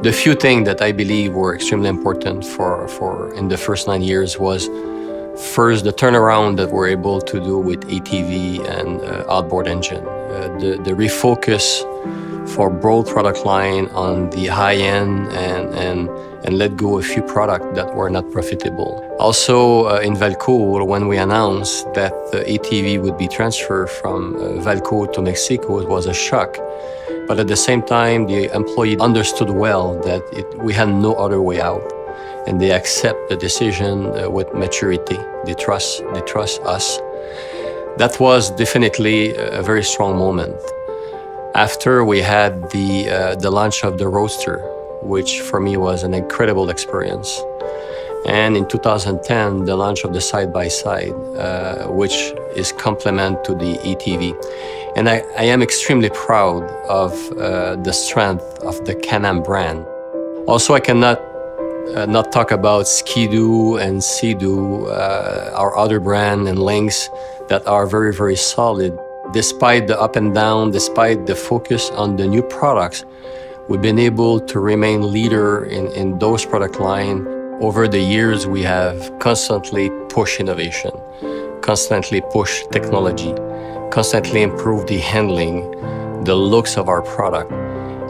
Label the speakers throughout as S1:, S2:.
S1: The few things that I believe were extremely important for in the first 9 years was, first, the turnaround that we're able to do with ATV and outboard engine. The refocus for broad product line on the high end and let go a few products that were not profitable. Also in Valco, when we announced that the ATV would be transferred from Valco to Mexico, it was a shock. But at the same time, the employee understood well that we had no other way out. And they accept the decision with maturity. They trust us. That was definitely a very strong moment. After we had the launch of the Roadster, which for me was an incredible experience. And in 2010, the launch of the side-by-side, which is complement to the ATV. And I am extremely proud of the strength of the Can-Am brand. Also, I cannot not talk about Ski-Doo and Sea-Doo, our other brand and Lynx that are very, very solid. Despite the up and down, despite the focus on the new products, we've been able to remain leader in those product line. Over the years, we have constantly pushed innovation, constantly pushed technology, constantly improved the handling, the looks of our product.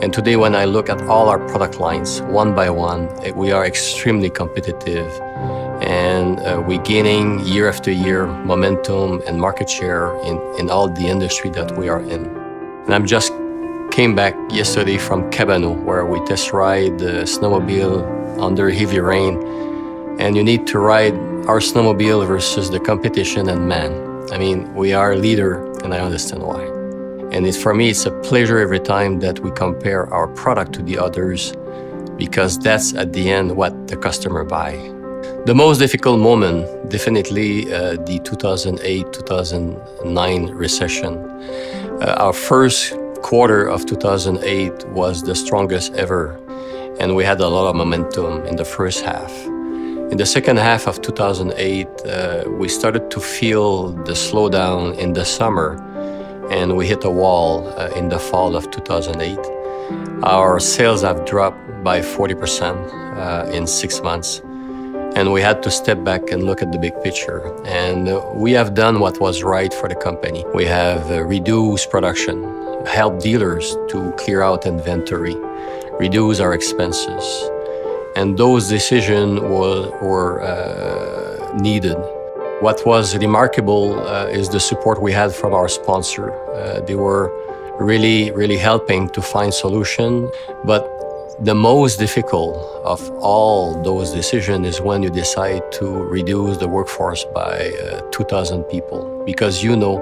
S1: And today, when I look at all our product lines, one by one, we are extremely competitive, and we're gaining year after year momentum and market share in all the industry that we are in. And I'm just came back yesterday from Cabano, where we test ride the snowmobile under heavy rain. And you need to ride our snowmobile versus the competition, and man, I mean, we are a leader, and I understand why. And for me, it's a pleasure every time that we compare our product to the others, because that's at the end what the customer buy. The most difficult moment, definitely the 2008-2009 recession. Our first quarter of 2008 was the strongest ever, and we had a lot of momentum in the first half. In the second half of 2008, we started to feel the slowdown in the summer, and we hit a wall in the fall of 2008. Our sales have dropped by 40% in 6 months, and we had to step back and look at the big picture. And we have done what was right for the company. We have reduced production, helped dealers to clear out inventory, reduce our expenses. And those decisions were needed. What was remarkable is the support we had from our sponsor. They were really, really helping to find solution. But the most difficult of all those decisions is when you decide to reduce the workforce by 2,000 people. Because you know,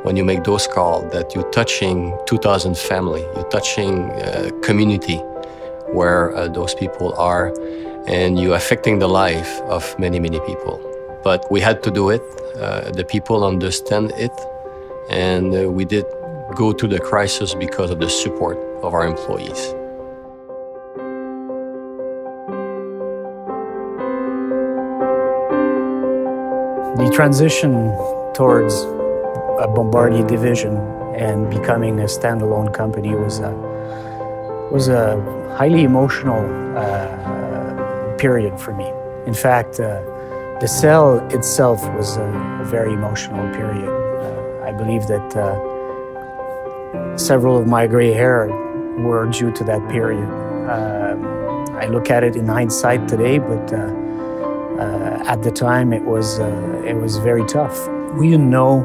S1: when you make those calls, that you're touching 2,000 families, you're touching community where those people are, and you're affecting the life of many, many people. But we had to do it. The people understand it, and we did go through the crisis because of the support of our employees.
S2: The transition towards a Bombardier division and becoming a standalone company was a highly emotional period for me. In fact, the sale itself was a very emotional period. I believe that several of my gray hair were due to that period. I look at it in hindsight today, but at the time it was very tough. We didn't know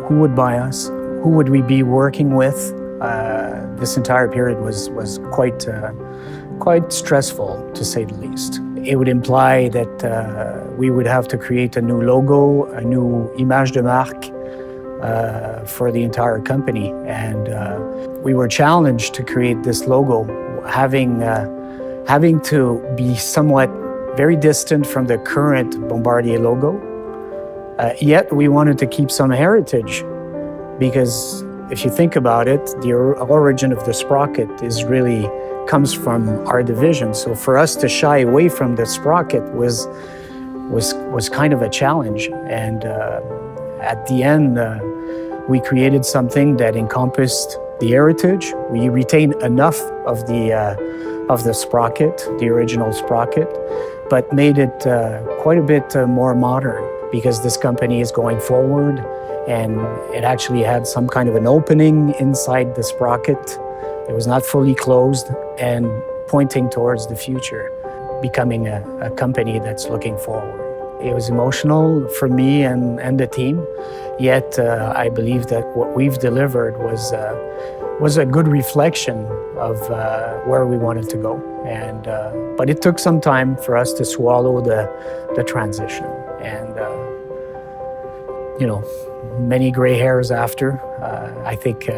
S2: who would buy us, who would we be working with. This entire period was quite stressful, to say the least. It would imply that we would have to create a new logo, a new image de marque for the entire company. And we were challenged to create this logo, having to be somewhat very distant from the current Bombardier logo. Yet we wanted to keep some heritage, because if you think about it, the origin of the sprocket comes from our division. So for us to shy away from the sprocket was kind of a challenge. And at the end, we created something that encompassed the heritage. We retained enough of of the sprocket, the original sprocket, but made it quite a bit more modern, because this company is going forward, and it actually had some kind of an opening inside the sprocket. It was not fully closed and pointing towards the future, becoming a company that's looking forward. It was emotional for me and the team, yet I believe that what we've delivered was a good reflection of where we wanted to go. And but it took some time for us to swallow the transition, and many gray hairs after. I think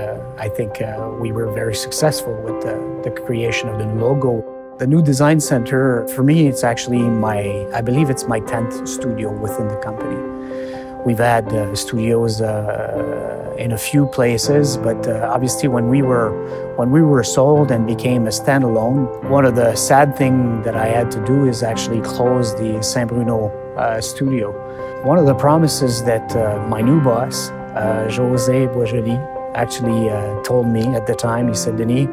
S2: we were very successful with the creation of the new logo. The new design center, for me, it's actually I believe it's my 10th studio within the company. We've had studios in a few places, but obviously when we were sold and became a standalone, one of the sad things that I had to do is actually close the Saint Bruno studio. One of the promises that my new boss, José Boisjoli, actually told me at the time, he said, "Denis,"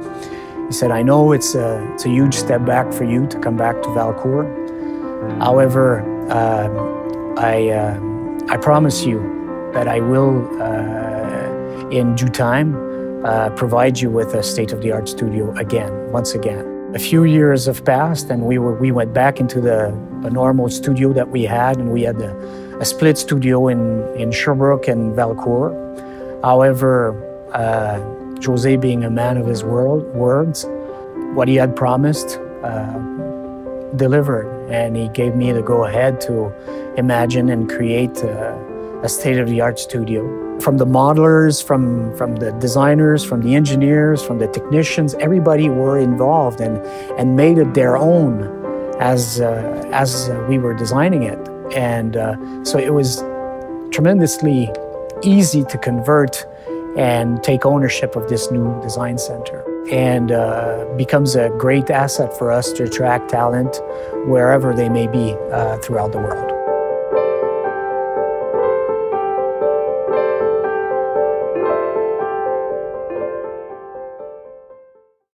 S2: he said, "I know it's a huge step back for you to come back to Valcourt. However, I promise you that I will, in due time, provide you with a state-of-the-art studio once again." A few years have passed, and we went back into the normal studio that we had, and we had a split studio in Sherbrooke and Valcourt. However, José, being a man of his words, what he had promised, delivered, and he gave me the go-ahead to imagine and create a state-of-the-art studio. From the modelers, from the designers, from the engineers, from the technicians, everybody were involved and made it their own as we were designing it. And so it was tremendously easy to convert and take ownership of this new design center, and becomes a great asset for us to attract talent wherever they may be throughout the world.